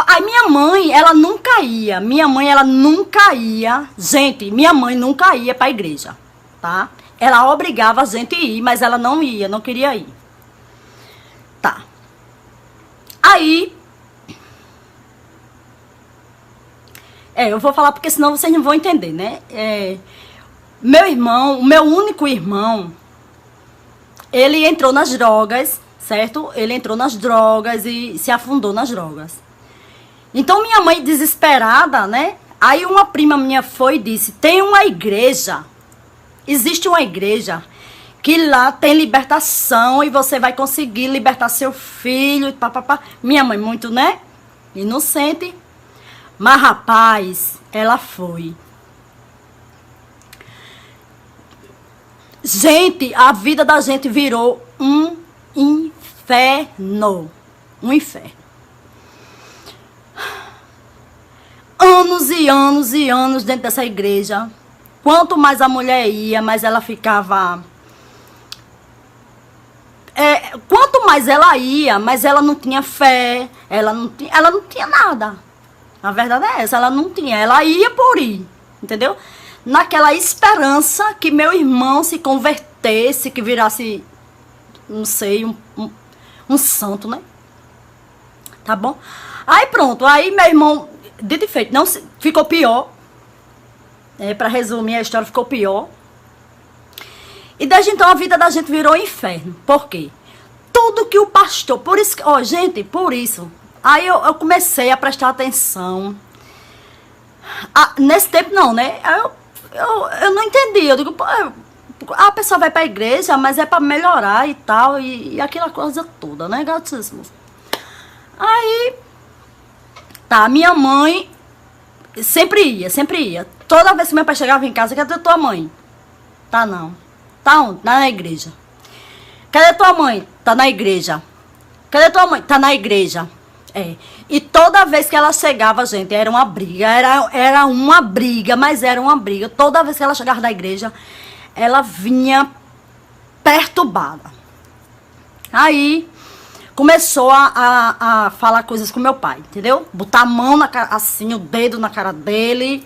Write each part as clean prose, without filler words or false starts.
Aí minha mãe, ela nunca ia. Minha mãe, ela nunca ia. Gente, minha mãe nunca ia pra igreja, tá? Ela obrigava a gente a ir, mas ela não ia, não queria ir. Tá. Aí... eu vou falar porque senão vocês não vão entender, né? Meu irmão, o meu único irmão, ele entrou nas drogas, certo? Ele entrou nas drogas e se afundou nas drogas. Então minha mãe desesperada, né? Aí uma prima minha foi e disse, tem uma igreja, existe uma igreja que lá tem libertação e você vai conseguir libertar seu filho, papapá. Minha mãe muito, né? Inocente. Mas rapaz, ela foi. Gente, a vida da gente virou um inferno. Um inferno. Anos e anos e anos dentro dessa igreja. Quanto mais a mulher ia, mais ela ficava... quanto mais ela ia, mais ela não tinha fé. Ela não tinha nada. A verdade é essa, ela não tinha. Ela ia por ir, entendeu? Naquela esperança que meu irmão se convertesse, que virasse, não sei, um santo, né? Tá bom? Aí pronto, aí meu irmão... Dito e feito, não, ficou pior. Para resumir a história, ficou pior. E desde então a vida da gente virou inferno. Por quê? Tudo que o pastor... Por isso, gente, por isso. Aí eu comecei a prestar atenção. Nesse tempo não, né? Eu não entendi. Eu digo, a pessoa vai pra igreja, mas é pra melhorar e tal. E aquela coisa toda, né, gatíssimo? Aí... Tá, minha mãe sempre ia. Toda vez que meu pai chegava em casa, cadê tua mãe? Tá não. Tá onde? Tá na igreja. Cadê tua mãe? Tá na igreja. Cadê tua mãe? Tá na igreja. E toda vez que ela chegava, gente, era uma briga. Era uma briga, mas era uma briga. Toda vez que ela chegava da igreja, ela vinha perturbada. Aí... começou a falar coisas com meu pai, entendeu? Botar a mão na cara, assim, o dedo na cara dele.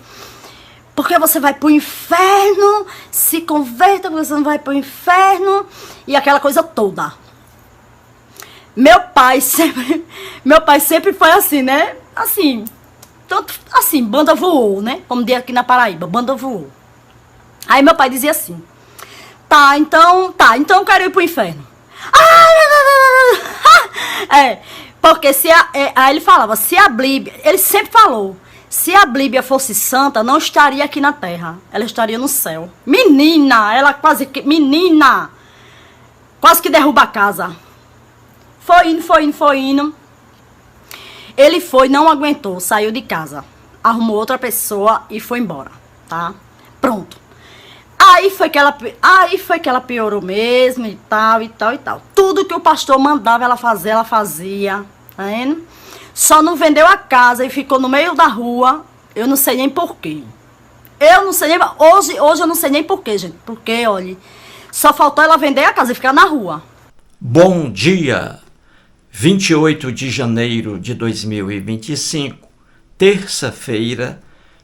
Porque você vai pro inferno, se converta, você não vai pro inferno. E aquela coisa toda. Meu pai sempre foi assim, né? Assim, tanto assim, banda voou, né? Vamos dizer aqui na Paraíba, banda voou. Aí meu pai dizia assim, então eu quero ir pro inferno. Porque aí ele falava, se a Bíblia, ele sempre falou, se a Bíblia fosse santa, não estaria aqui na terra, ela estaria no céu. Menina, quase que derruba a casa. Foi indo. Ele foi, não aguentou, saiu de casa, arrumou outra pessoa e foi embora, tá? Pronto. Aí foi que ela piorou mesmo e tal. Tudo que o pastor mandava ela fazia, tá vendo? Só não vendeu a casa e ficou no meio da rua, eu não sei nem porquê. Hoje eu não sei nem porquê, gente. Porque, olha, só faltou ela vender a casa e ficar na rua. Bom dia! 28 de janeiro de 2025, terça-feira,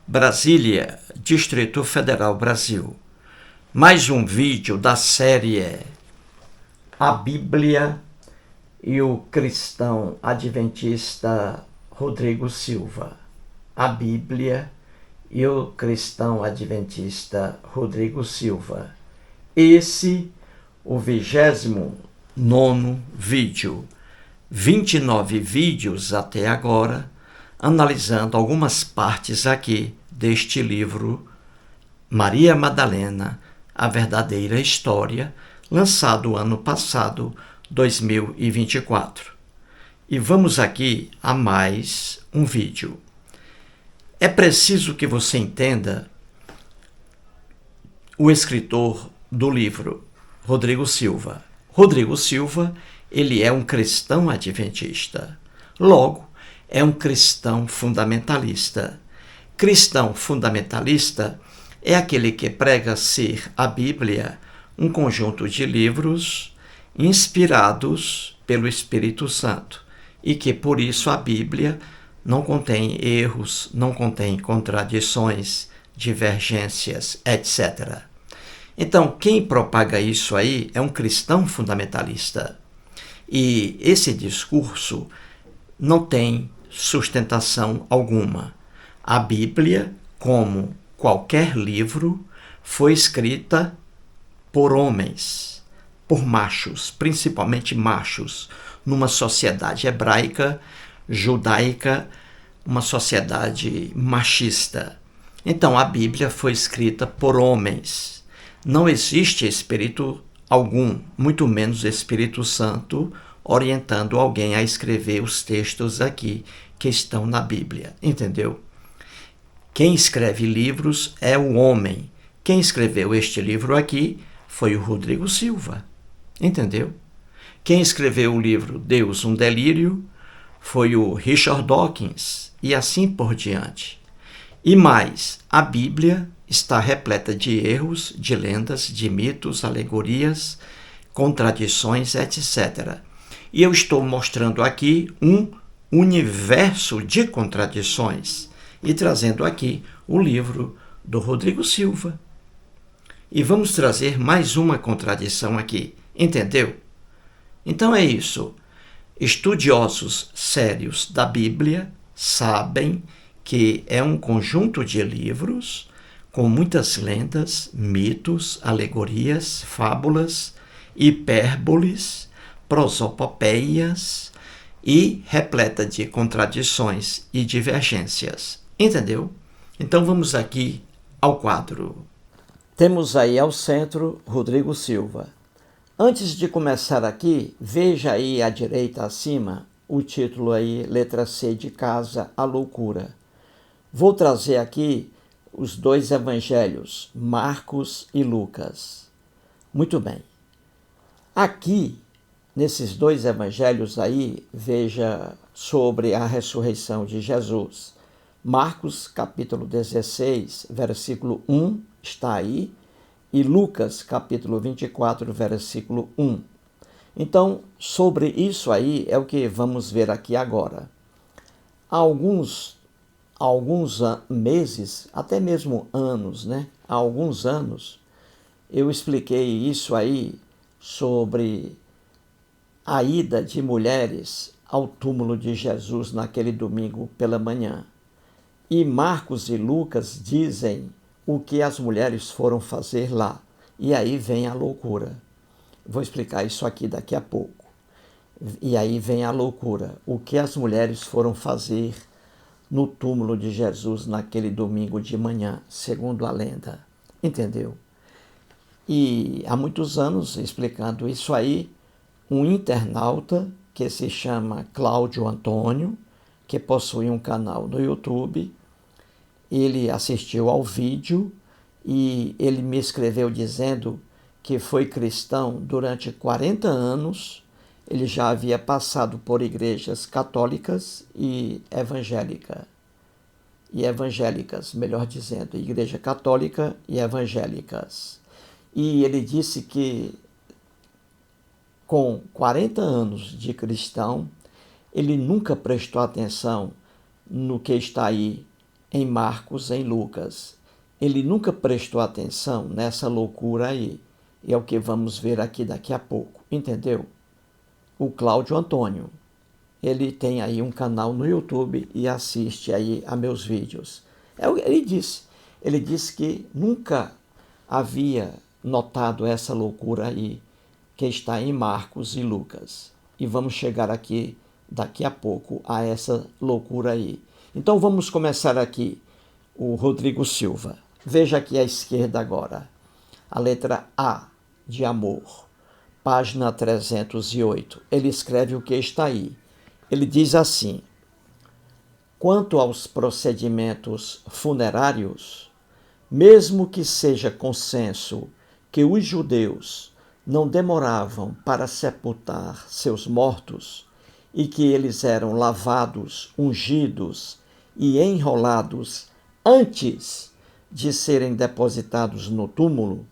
Brasília, Distrito Federal, Brasil. Mais um vídeo da série A Bíblia e o cristão adventista Rodrigo Silva. A Bíblia e o cristão adventista Rodrigo Silva. Esse, o 29º vídeo. 29 vídeos até agora, analisando algumas partes aqui deste livro Maria Madalena, a verdadeira história, lançado ano passado, 2024. E vamos aqui a mais um vídeo. É preciso que você entenda o escritor do livro, Rodrigo Silva. Rodrigo Silva, ele é um cristão adventista. Logo, é um cristão fundamentalista. Cristão fundamentalista é aquele que prega ser a Bíblia um conjunto de livros inspirados pelo Espírito Santo e que, por isso, a Bíblia não contém erros, não contém contradições, divergências, etc. Então, quem propaga isso aí é um cristão fundamentalista. E esse discurso não tem sustentação alguma. A Bíblia, como qualquer livro, foi escrita por homens, por machos, principalmente machos, numa sociedade hebraica, judaica, uma sociedade machista. Então, a Bíblia foi escrita por homens. Não existe espírito algum, muito menos Espírito Santo, orientando alguém a escrever os textos aqui que estão na Bíblia, entendeu? Quem escreve livros é o homem. Quem escreveu este livro aqui foi o Rodrigo Silva, entendeu? Quem escreveu o livro Deus, um Delírio foi o Richard Dawkins, e assim por diante. E mais, a Bíblia está repleta de erros, de lendas, de mitos, alegorias, contradições, etc. E eu estou mostrando aqui um universo de contradições e trazendo aqui o livro do Rodrigo Silva. E vamos trazer mais uma contradição aqui, entendeu? Então é isso. Estudiosos sérios da Bíblia sabem que é um conjunto de livros com muitas lendas, mitos, alegorias, fábulas, hipérboles, prosopopeias e repleta de contradições e divergências. Entendeu? Então vamos aqui ao quadro. Temos aí ao centro Rodrigo Silva. Antes de começar aqui, veja aí à direita acima o título aí, letra C de casa, a loucura. Vou trazer aqui os dois evangelhos, Marcos e Lucas. Muito bem. Aqui, nesses dois evangelhos aí, veja sobre a ressurreição de Jesus. Marcos, capítulo 16, versículo 1, está aí, e Lucas, capítulo 24, versículo 1. Então, sobre isso aí é o que vamos ver aqui agora. Há alguns meses, até mesmo anos, né? Há alguns anos, eu expliquei isso aí sobre a ida de mulheres ao túmulo de Jesus naquele domingo pela manhã. E Marcos e Lucas dizem o que as mulheres foram fazer lá. E aí vem a loucura. Vou explicar isso aqui daqui a pouco. E aí vem a loucura. O que as mulheres foram fazer no túmulo de Jesus naquele domingo de manhã, segundo a lenda. Entendeu? E há muitos anos, explicando isso aí, um internauta que se chama Cláudio Antônio, que possui um canal no YouTube, ele assistiu ao vídeo e ele me escreveu dizendo que foi cristão durante 40 anos, ele já havia passado por igrejas católicas e evangélicas, melhor dizendo, igreja católica e evangélicas. E ele disse que com 40 anos de cristão, ele nunca prestou atenção no que está aí em Marcos, em Lucas. Ele nunca prestou atenção nessa loucura aí. E é o que vamos ver aqui daqui a pouco, entendeu? O Cláudio Antônio, ele tem aí um canal no YouTube e assiste aí a meus vídeos. Ele disse que nunca havia notado essa loucura aí que está em Marcos e Lucas. E vamos chegar aqui daqui a pouco a essa loucura aí. Então vamos começar aqui o Rodrigo Silva. Veja aqui à esquerda agora, a letra A de amor, página 308. Ele escreve o que está aí. Ele diz assim: quanto aos procedimentos funerários, mesmo que seja consenso que os judeus não demoravam para sepultar seus mortos e que eles eram lavados, ungidos e enrolados antes de serem depositados no túmulo,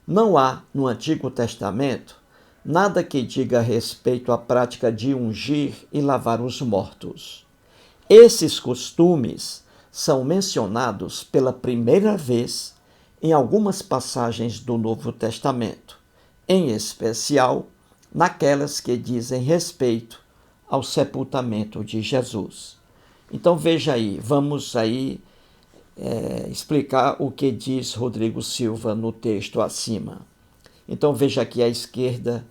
não há no Antigo Testamento nada que diga respeito à prática de ungir e lavar os mortos. Esses costumes são mencionados pela primeira vez em algumas passagens do Novo Testamento, em especial naquelas que dizem respeito ao sepultamento de Jesus. Então veja aí, vamos aí explicar o que diz Rodrigo Silva no texto acima. Então veja aqui à esquerda,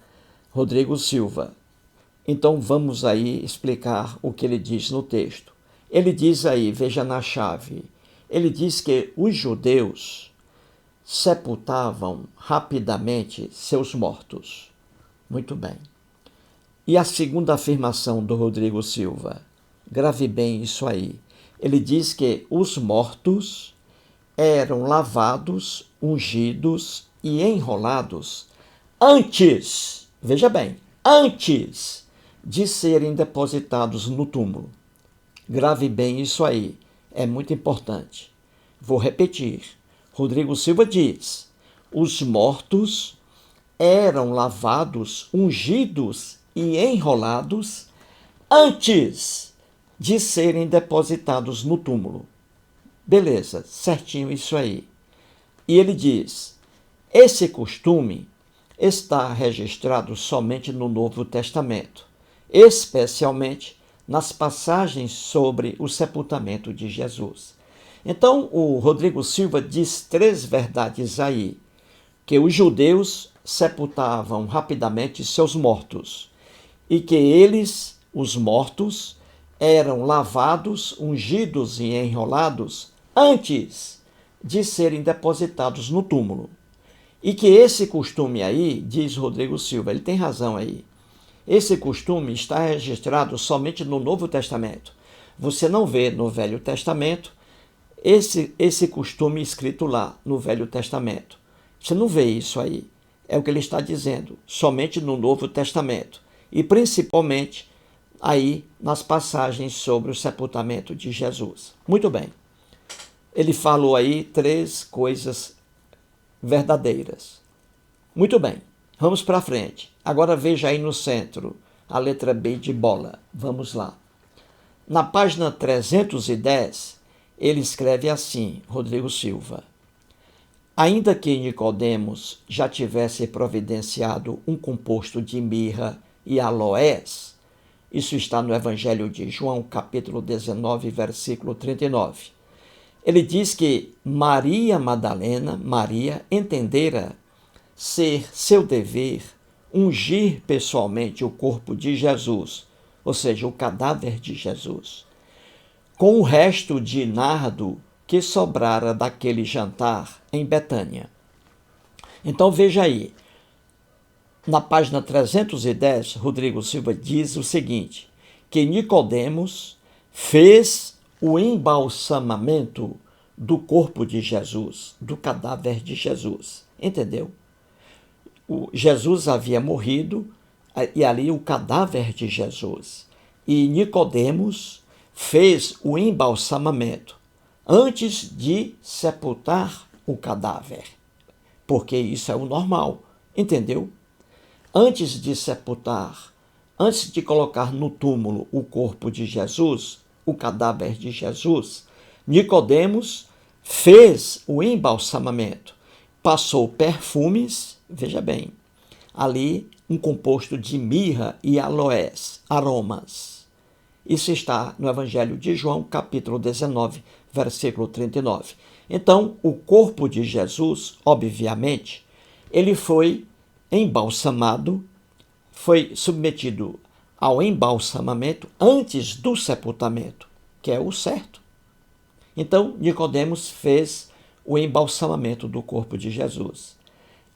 Rodrigo Silva. Então vamos aí explicar o que ele diz no texto. Ele diz aí, veja na chave, ele diz que os judeus sepultavam rapidamente seus mortos. Muito bem. E a segunda afirmação do Rodrigo Silva, grave bem isso aí. Ele diz que os mortos eram lavados, ungidos e enrolados antes, veja bem, antes de serem depositados no túmulo. Grave bem isso aí, é muito importante. Vou repetir. Rodrigo Silva diz: os mortos eram lavados, ungidos e enrolados antes de serem depositados no túmulo. Beleza, certinho isso aí. E ele diz: esse costume está registrado somente no Novo Testamento, especialmente nas passagens sobre o sepultamento de Jesus. Então, o Rodrigo Silva diz 3 verdades aí, que os judeus sepultavam rapidamente seus mortos e que eles, os mortos, eram lavados, ungidos e enrolados antes de serem depositados no túmulo. E que esse costume aí, diz Rodrigo Silva, ele tem razão aí, esse costume está registrado somente no Novo Testamento. Você não vê no Velho Testamento esse costume escrito lá no Velho Testamento. Você não vê isso aí. É o que ele está dizendo, somente no Novo Testamento. E principalmente aí nas passagens sobre o sepultamento de Jesus. Muito bem. Ele falou aí 3 coisas verdadeiras. Muito bem. Vamos para frente. Agora veja aí no centro a letra B de bola. Vamos lá. Na página 310, ele escreve assim, Rodrigo Silva: ainda que Nicodemos já tivesse providenciado um composto de mirra e aloés, isso está no Evangelho de João, capítulo 19, versículo 39. Ele diz que Maria Madalena, Maria, entendera ser seu dever ungir pessoalmente o corpo de Jesus, ou seja, o cadáver de Jesus, com o resto de nardo que sobrara daquele jantar em Betânia. Então veja aí, na página 310, Rodrigo Silva diz o seguinte, que Nicodemos fez o embalsamamento do corpo de Jesus, do cadáver de Jesus. Entendeu? Jesus havia morrido e ali o cadáver de Jesus. E Nicodemos fez o embalsamamento antes de sepultar o cadáver, porque isso é o normal, entendeu? Antes de sepultar, antes de colocar no túmulo o corpo de Jesus, o cadáver de Jesus, Nicodemos fez o embalsamamento, passou perfumes, veja bem, ali um composto de mirra e aloés, aromas. Isso está no Evangelho de João, capítulo 19, versículo 39. Então, o corpo de Jesus, obviamente, ele foi embalsamado, foi submetido ao embalsamamento antes do sepultamento, que é o certo. Então, Nicodemos fez o embalsamamento do corpo de Jesus.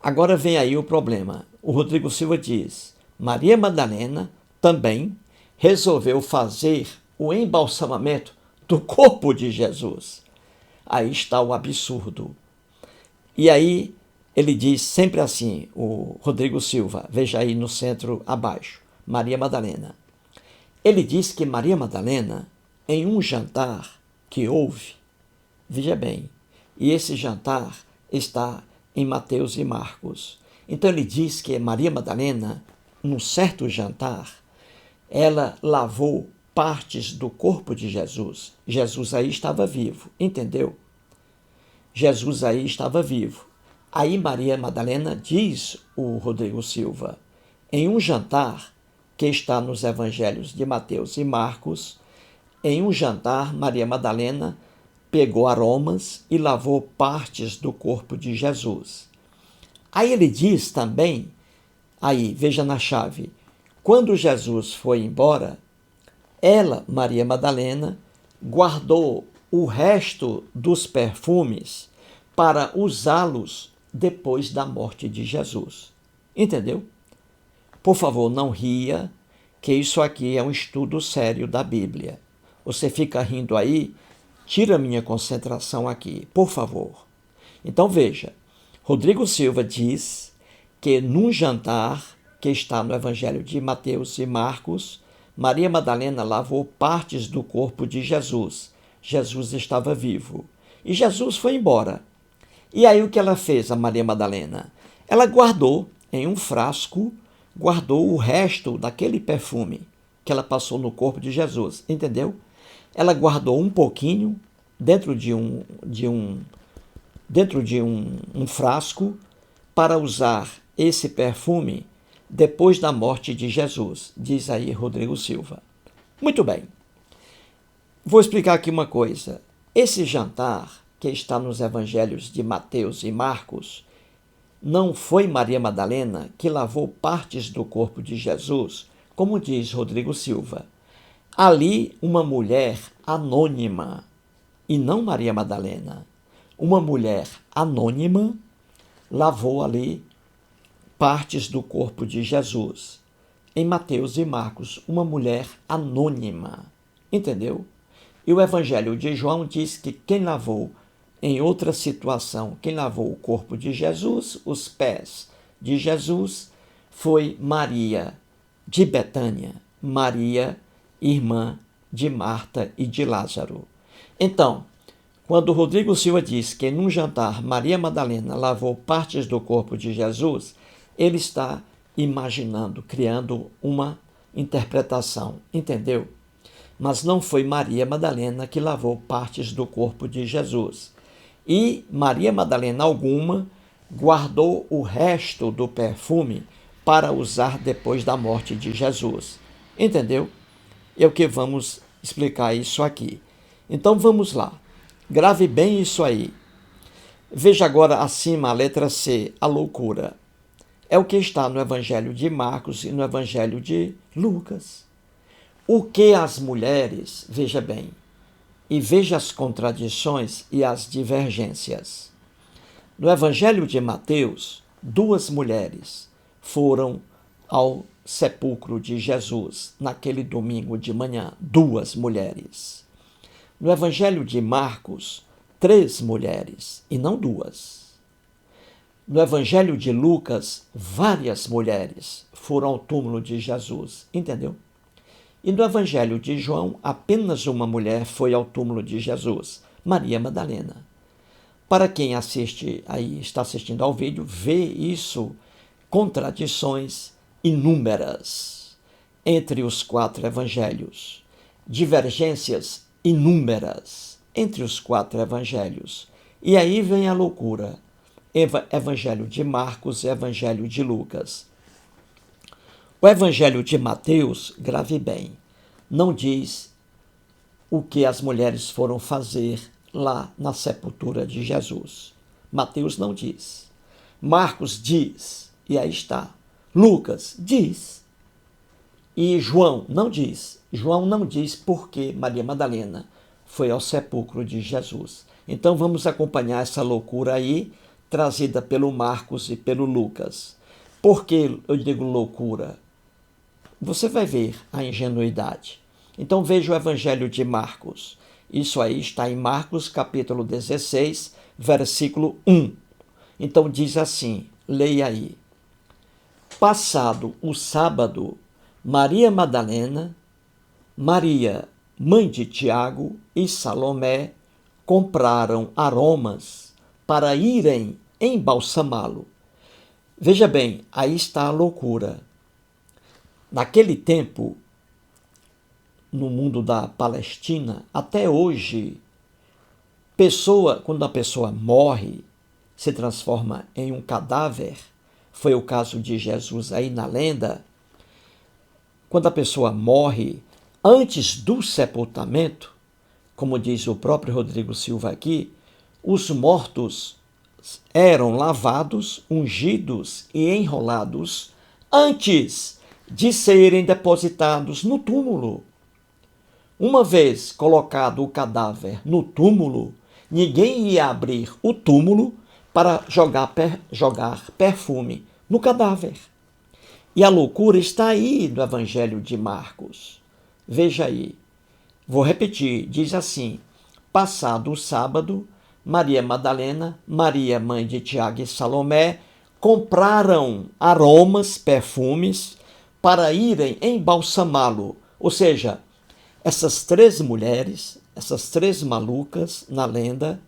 Agora vem aí o problema. O Rodrigo Silva diz: Maria Madalena também resolveu fazer o embalsamamento do corpo de Jesus. Aí está o absurdo. E aí ele diz sempre assim, o Rodrigo Silva, veja aí no centro abaixo, Maria Madalena. Ele diz que Maria Madalena, em um jantar que houve, veja bem, e esse jantar está em Mateus e Marcos. Então ele diz que Maria Madalena, num certo jantar, ela lavou partes do corpo de Jesus. Jesus aí estava vivo, entendeu? Jesus aí estava vivo. Aí Maria Madalena, diz o Rodrigo Silva, em um jantar que está nos evangelhos de Mateus e Marcos, em um jantar, Maria Madalena pegou aromas e lavou partes do corpo de Jesus. Aí ele diz também, aí, veja na chave, quando Jesus foi embora, ela, Maria Madalena, guardou o resto dos perfumes para usá-los depois da morte de Jesus. Entendeu? Por favor, não ria, que isso aqui é um estudo sério da Bíblia. Você fica rindo aí, tira minha concentração aqui, por favor. Então veja, Rodrigo Silva diz que num jantar que está no Evangelho de Mateus e Marcos, Maria Madalena lavou partes do corpo de Jesus. Jesus estava vivo. E Jesus foi embora. E aí o que ela fez, a Maria Madalena? Ela guardou em um frasco, guardou o resto daquele perfume que ela passou no corpo de Jesus, entendeu? Ela guardou um pouquinho dentro de um frasco para usar esse perfume depois da morte de Jesus, diz aí Rodrigo Silva. Muito bem. Vou explicar aqui uma coisa. Esse jantar que está nos evangelhos de Mateus e Marcos, não foi Maria Madalena que lavou partes do corpo de Jesus, como diz Rodrigo Silva. Ali, uma mulher anônima, e não Maria Madalena, uma mulher anônima lavou ali partes do corpo de Jesus. Em Mateus e Marcos, uma mulher anônima, entendeu? E o Evangelho de João diz que quem lavou, em outra situação, quem lavou o corpo de Jesus, os pés de Jesus, foi Maria de Betânia, Maria, irmã de Marta e de Lázaro. Então, quando o Rodrigo Silva diz que num jantar Maria Madalena lavou partes do corpo de Jesus, ele está imaginando, criando uma interpretação, entendeu? Mas não foi Maria Madalena que lavou partes do corpo de Jesus. E Maria Madalena alguma guardou o resto do perfume para usar depois da morte de Jesus. Entendeu? É o que vamos explicar isso aqui. Então vamos lá. Grave bem isso aí. Veja agora acima a letra C, a loucura. É o que está no Evangelho de Marcos e no Evangelho de Lucas. O que as mulheres, veja bem, e veja as contradições e as divergências. No Evangelho de Mateus, 2 mulheres foram ao sepulcro de Jesus naquele domingo de manhã. 2 mulheres. No Evangelho de Marcos, 3 mulheres, e não 2. No Evangelho de Lucas, várias mulheres foram ao túmulo de Jesus, entendeu? E no Evangelho de João, apenas uma mulher foi ao túmulo de Jesus, Maria Madalena. Para quem assiste aí, está assistindo ao vídeo, vê isso, contradições inúmeras entre os 4 evangelhos, divergências inúmeras entre os 4 evangelhos. E aí vem a loucura. Evangelho de Marcos e Evangelho de Lucas. O Evangelho de Mateus, grave bem, não diz o que as mulheres foram fazer lá na sepultura de Jesus. Mateus não diz. Marcos diz, e aí está. Lucas diz. E João não diz. João não diz por que Maria Madalena foi ao sepulcro de Jesus. Então vamos acompanhar essa loucura aí, trazida pelo Marcos e pelo Lucas. Por que eu digo loucura? Você vai ver a ingenuidade. Então veja o Evangelho de Marcos. Isso aí está em Marcos, capítulo 16, versículo 1. Então diz assim, leia aí. Passado o sábado, Maria Madalena, Maria, mãe de Tiago e Salomé, compraram aromas para irem embalsamá-lo. Veja bem, aí está a loucura. Naquele tempo, no mundo da Palestina, até hoje, quando a pessoa morre, se transforma em um cadáver, foi o caso de Jesus aí na lenda, quando a pessoa morre, antes do sepultamento, como diz o próprio Rodrigo Silva aqui, os mortos eram lavados, ungidos e enrolados antes de serem depositados no túmulo. Uma vez colocado o cadáver no túmulo, ninguém ia abrir o túmulo para jogar perfume no cadáver. E a loucura está aí no Evangelho de Marcos. Veja aí. Vou repetir. Diz assim: passado o sábado, Maria Madalena, Maria, mãe de Tiago e Salomé, compraram aromas, perfumes, para irem embalsamá-lo. Ou seja, essas 3 mulheres, essas 3 malucas na lenda,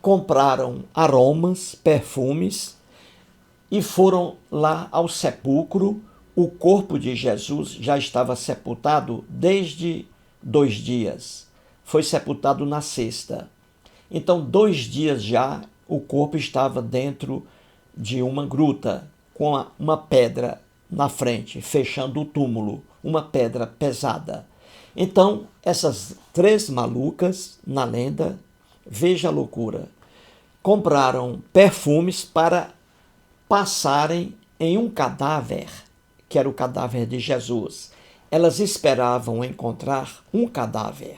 compraram aromas, perfumes e foram lá ao sepulcro. O corpo de Jesus já estava sepultado desde 2 dias. Foi sepultado na sexta. Então, 2 dias já, o corpo estava dentro de uma gruta, com uma pedra na frente, fechando o túmulo, uma pedra pesada. Então, essas 3 malucas, na lenda, veja a loucura, compraram perfumes para passarem em um cadáver, que era o cadáver de Jesus. Elas esperavam encontrar um cadáver,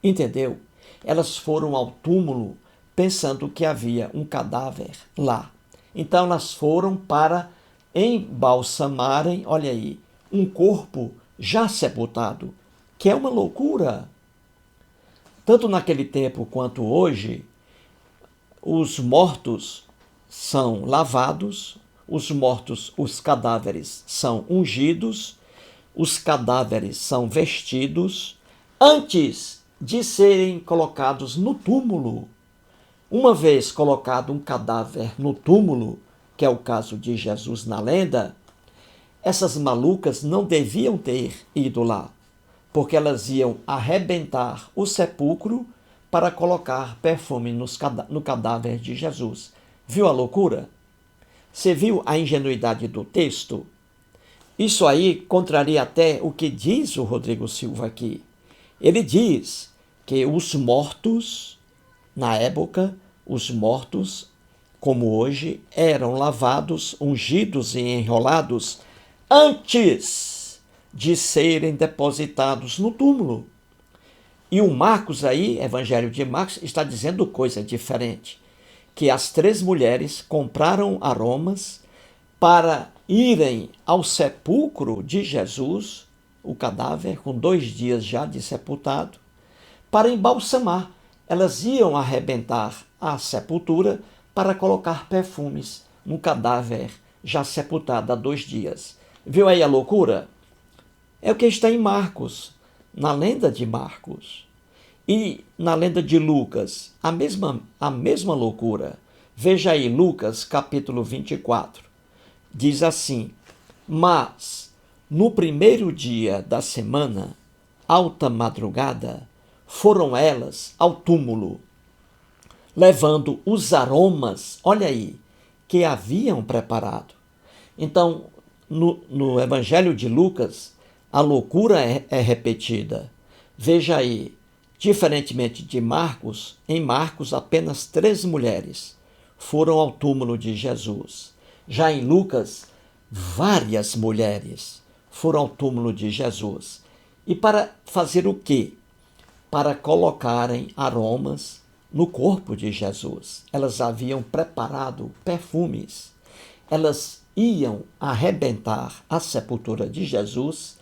entendeu? Elas foram ao túmulo pensando que havia um cadáver lá. Então elas foram para embalsamarem, olha aí, um corpo já sepultado, que é uma loucura. Tanto naquele tempo quanto hoje, os mortos são lavados, os cadáveres são ungidos, os cadáveres são vestidos antes de serem colocados no túmulo. Uma vez colocado um cadáver no túmulo, que é o caso de Jesus na lenda, essas malucas não deviam ter ido lá, porque elas iam arrebentar o sepulcro para colocar perfume no cadáver de Jesus. Viu a loucura? Você viu a ingenuidade do texto? Isso aí contraria até o que diz o Rodrigo Silva aqui. Ele diz que os mortos, na época, os mortos, como hoje, eram lavados, ungidos e enrolados antes de serem depositados no túmulo. E o Marcos aí, Evangelho de Marcos, está dizendo coisa diferente. Que as 3 mulheres compraram aromas para irem ao sepulcro de Jesus, o cadáver, com 2 dias já de sepultado, para embalsamar. Elas iam arrebentar a sepultura para colocar perfumes no cadáver já sepultado há 2 dias. Viu aí a loucura? É o que está em Marcos, na lenda de Marcos. E na lenda de Lucas, a mesma loucura. Veja aí Lucas capítulo 24. Diz assim: mas no primeiro dia da semana, alta madrugada, foram elas ao túmulo, levando os aromas, olha aí, que haviam preparado. Então, no Evangelho de Lucas, a loucura é repetida. Veja aí, diferentemente de Marcos, em Marcos apenas 3 mulheres foram ao túmulo de Jesus. Já em Lucas, várias mulheres foram ao túmulo de Jesus. E para fazer o quê? Para colocarem aromas no corpo de Jesus. Elas haviam preparado perfumes. Elas iam arrebentar a sepultura de Jesus,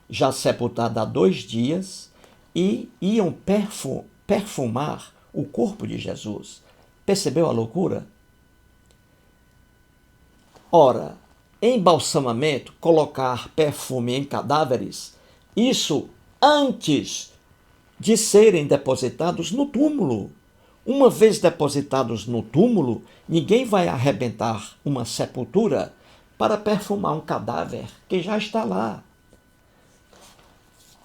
já sepultada há 2 dias, e iam perfumar o corpo de Jesus. Percebeu a loucura? Ora, embalsamamento, colocar perfume em cadáveres, isso antes de serem depositados no túmulo. Uma vez depositados no túmulo, ninguém vai arrebentar uma sepultura para perfumar um cadáver que já está lá.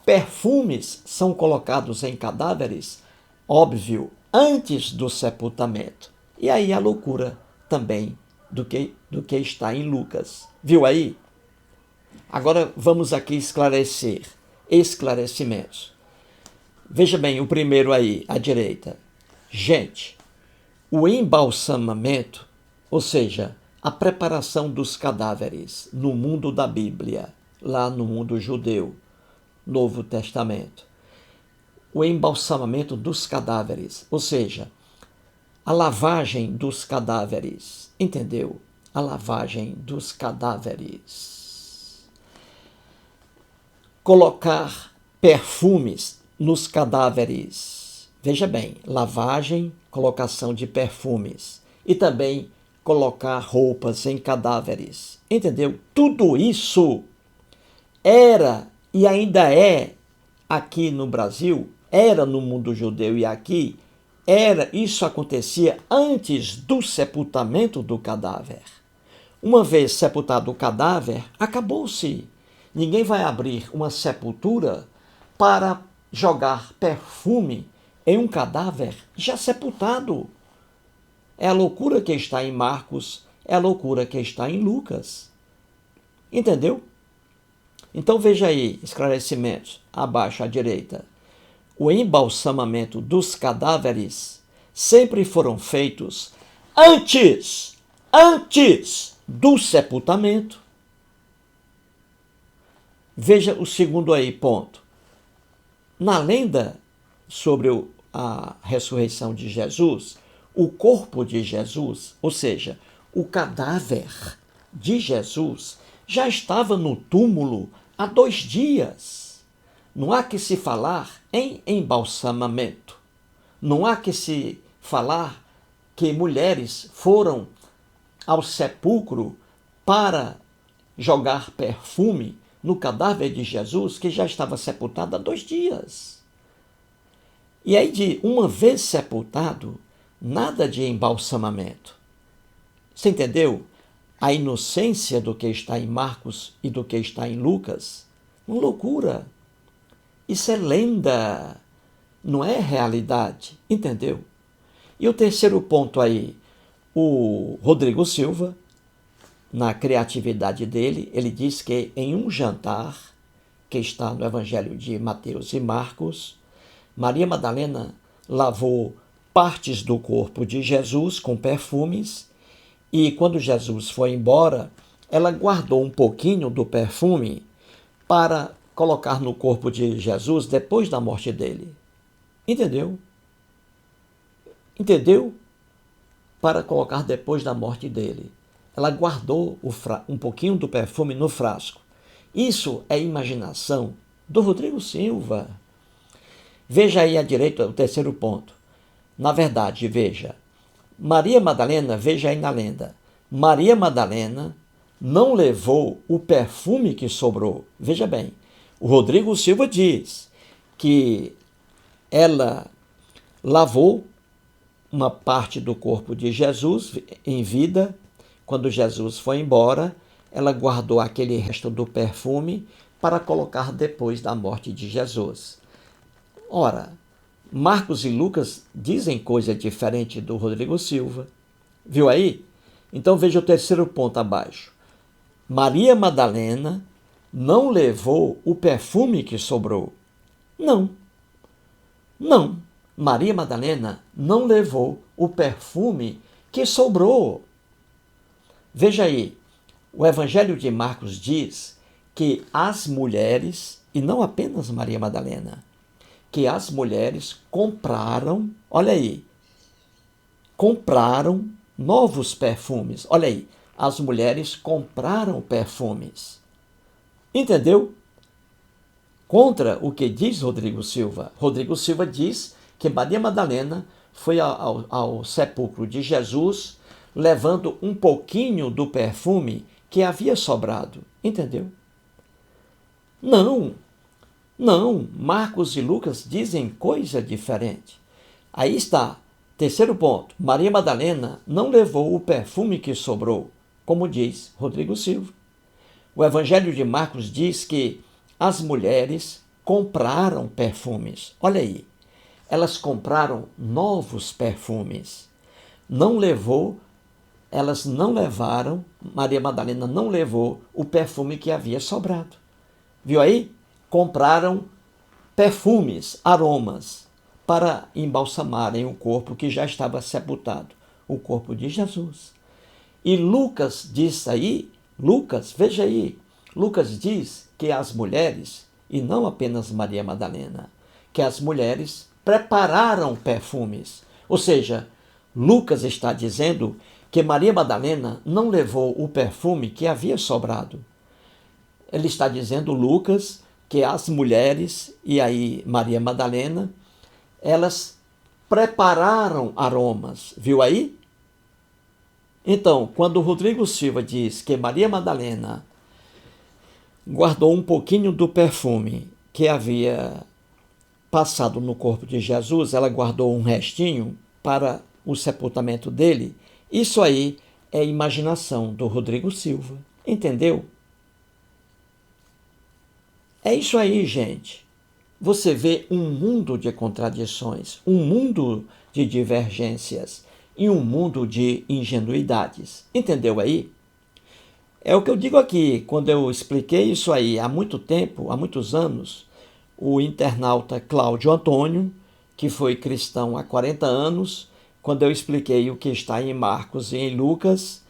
perfumes são colocados em cadáveres, óbvio, antes do sepultamento. E aí a loucura também do que está em Lucas. Viu aí? Agora vamos aqui esclarecer. Esclarecimentos. Veja bem, o primeiro aí, à direita. Gente, o embalsamamento, ou seja, a preparação dos cadáveres no mundo da Bíblia, lá no mundo judeu, Novo Testamento. O embalsamamento dos cadáveres, ou seja, a lavagem dos cadáveres. Entendeu? A lavagem dos cadáveres. Colocar perfumes nos cadáveres. Veja bem, lavagem, colocação de perfumes. E também colocar roupas em cadáveres. Entendeu? Tudo isso era e ainda é aqui no Brasil, era no mundo judeu e aqui, isso acontecia antes do sepultamento do cadáver. Uma vez sepultado o cadáver, acabou-se. Ninguém vai abrir uma sepultura para jogar perfume em um cadáver já sepultado. É a loucura que está em Marcos, é a loucura que está em Lucas. Entendeu? Então veja aí, esclarecimentos, abaixo à direita. O embalsamamento dos cadáveres sempre foram feitos antes do sepultamento. Veja o segundo aí ponto. Na lenda sobre a ressurreição de Jesus, o corpo de Jesus, ou seja, o cadáver de Jesus, já estava no túmulo há 2 dias. Não há que se falar em embalsamamento. Não há que se falar que mulheres foram ao sepulcro para jogar perfume no cadáver de Jesus, que já estava sepultado há 2 dias. E aí, uma vez sepultado, nada de embalsamamento. Você entendeu? A inocência do que está em Marcos e do que está em Lucas. Uma loucura. Isso é lenda, não é realidade. Entendeu? E o terceiro ponto aí, o Rodrigo Silva, na criatividade dele, ele diz que em um jantar, que está no Evangelho de Mateus e Marcos, Maria Madalena lavou partes do corpo de Jesus com perfumes e quando Jesus foi embora, ela guardou um pouquinho do perfume para colocar no corpo de Jesus depois da morte dele. Entendeu? Entendeu? Para colocar depois da morte dele. Ela guardou um pouquinho do perfume no frasco. Isso é imaginação do Rodrigo Silva. Veja aí à direita o terceiro ponto. Na verdade, veja, Maria Madalena, veja aí na lenda, Maria Madalena não levou o perfume que sobrou. Veja bem, o Rodrigo Silva diz que ela lavou uma parte do corpo de Jesus em vida. Quando Jesus foi embora, ela guardou aquele resto do perfume para colocar depois da morte de Jesus. Ora, Marcos e Lucas dizem coisa diferente do Rodrigo Silva. Viu aí? Então veja o terceiro ponto abaixo. Maria Madalena não levou o perfume que sobrou. Não. Maria Madalena não levou o perfume que sobrou. Veja aí, o Evangelho de Marcos diz que as mulheres, e não apenas Maria Madalena, que as mulheres compraram, olha aí, compraram novos perfumes. Olha aí, as mulheres compraram perfumes. Entendeu? Contra o que diz Rodrigo Silva. Rodrigo Silva diz que Maria Madalena foi ao sepulcro de Jesus levando um pouquinho do perfume que havia sobrado. Entendeu? Não, Marcos e Lucas dizem coisa diferente. Aí está, terceiro ponto. Maria Madalena não levou o perfume que sobrou, como diz Rodrigo Silva. O Evangelho de Marcos diz que as mulheres compraram perfumes. Olha aí, elas compraram novos perfumes. Elas não levaram, Maria Madalena não levou o perfume que havia sobrado. Viu aí? Compraram perfumes, aromas, para embalsamarem o corpo que já estava sepultado, o corpo de Jesus. E Lucas diz aí, veja aí, Lucas diz que as mulheres, e não apenas Maria Madalena, que as mulheres prepararam perfumes. Ou seja, Lucas está dizendo que Maria Madalena não levou o perfume que havia sobrado. Ele está dizendo, Lucas, que as mulheres, e aí Maria Madalena, elas prepararam aromas. Viu aí? Então, quando Rodrigo Silva diz que Maria Madalena guardou um pouquinho do perfume que havia passado no corpo de Jesus, ela guardou um restinho para o sepultamento dele, isso aí é imaginação do Rodrigo Silva. Entendeu? É isso aí, gente. Você vê um mundo de contradições, um mundo de divergências e um mundo de ingenuidades. Entendeu aí? É o que eu digo aqui, quando eu expliquei isso aí há muito tempo, há muitos anos, o internauta Cláudio Antônio, que foi cristão há 40 anos, quando eu expliquei o que está em Marcos e em Lucas,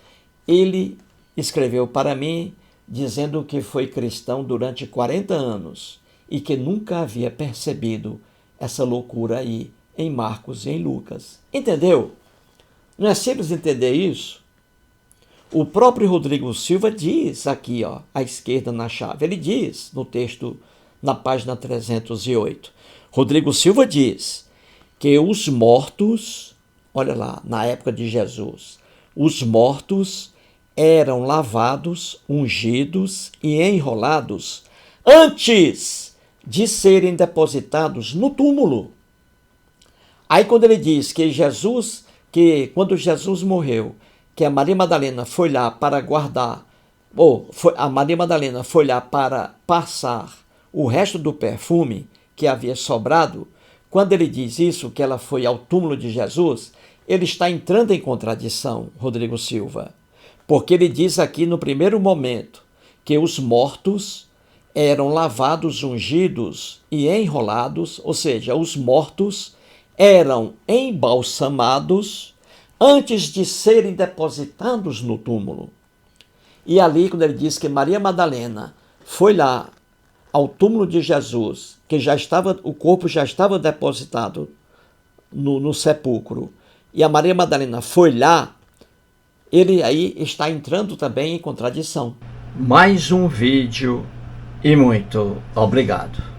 ele escreveu para mim dizendo que foi cristão durante 40 anos e que nunca havia percebido essa loucura aí em Marcos e em Lucas. Entendeu? Não é simples entender isso? O próprio Rodrigo Silva diz aqui, ó, à esquerda na chave, ele diz no texto, na página 308, Rodrigo Silva diz que os mortos, olha lá, na época de Jesus, os mortos eram lavados, ungidos e enrolados antes de serem depositados no túmulo. Aí quando ele diz que quando Jesus morreu, que a Maria Madalena foi lá para guardar, a Maria Madalena foi lá para passar o resto do perfume que havia sobrado, quando ele diz isso, que ela foi ao túmulo de Jesus, ele está entrando em contradição, Rodrigo Silva, porque ele diz aqui no primeiro momento que os mortos eram lavados, ungidos e enrolados, ou seja, os mortos eram embalsamados antes de serem depositados no túmulo. E ali, quando ele diz que Maria Madalena foi lá ao túmulo de Jesus, que o corpo já estava depositado no sepulcro, e a Maria Madalena foi lá, ele aí está entrando também em contradição. Mais um vídeo e muito obrigado.